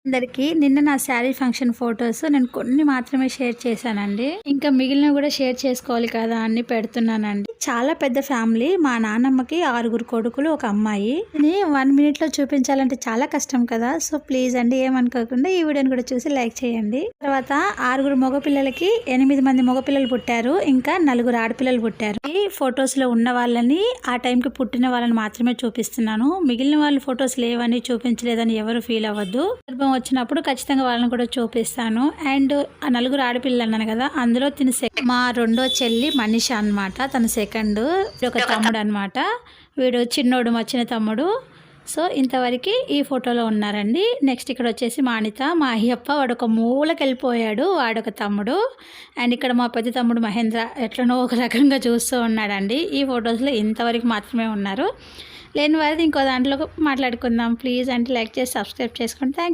అందరికి నిన్న నా శారీ ఫంక్షన్ ఫొటోస్ నేను కొన్ని మాత్రమే షేర్ చేశానండి. ఇంకా మిగిలిన కూడా షేర్ చేసుకోవాలి కదా అని పెడుతున్నానండి. చాలా పెద్ద ఫ్యామిలీ. మా నాన్నమ్మకి 6 కొడుకులు, ఒక అమ్మాయి. 1 minute లో చూపించాలంటే చాలా కష్టం కదా. సో ప్లీజ్ అండి ఏమనుకోకుండా ఈ వీడియోని కూడా చూసి లైక్ చేయండి. తర్వాత 6 మగపిల్లలకి 8 మంది మగపిల్లలు పుట్టారు, ఇంకా 4 ఆడపిల్లలు పుట్టారు. ఈ ఫొటోస్ లో ఉన్న వాళ్ళని, ఆ టైంకి పుట్టిన వాళ్ళని మాత్రమే చూపిస్తున్నాను. మిగిలిన వాళ్ళు ఫొటోస్ లేవని చూపించలేదని ఎవరు ఫీల్ అవ్వద్దు. వచ్చినప్పుడు ఖచ్చితంగా వాళ్ళని కూడా చూపిస్తాను. అండ్ ఆ 4 ఆడపిల్లలు అన్నాను కదా, అందులో తిని మా రెండో చెల్లి మనిష అనమాట. తన సెకండ్. ఒక తమ్ముడు అనమాట. వీడు చిన్నోడు, మా చిన్న తమ్ముడు. సో ఇంతవరకు ఈ ఫోటోలో ఉన్నారండి. నెక్స్ట్ ఇక్కడ వచ్చేసి మా అనిత, మా అయ్యప్ప. వాడు ఒక మూలకి వెళ్ళిపోయాడు, వాడొక తమ్ముడు. అండ్ ఇక్కడ మా పెద్ద తమ్ముడు మహేంద్ర ఎట్లనో ఒక రకంగా చూస్తూ ఉన్నాడండి. ఈ ఫొటోస్లో ఇంతవరకు మాత్రమే ఉన్నారు. లేని వారిది ఇంకో దాంట్లో మాట్లాడుకుందాం. ప్లీజ్ అంటే లైక్ చేసి సబ్స్క్రైబ్ చేసుకోండి. థ్యాంక్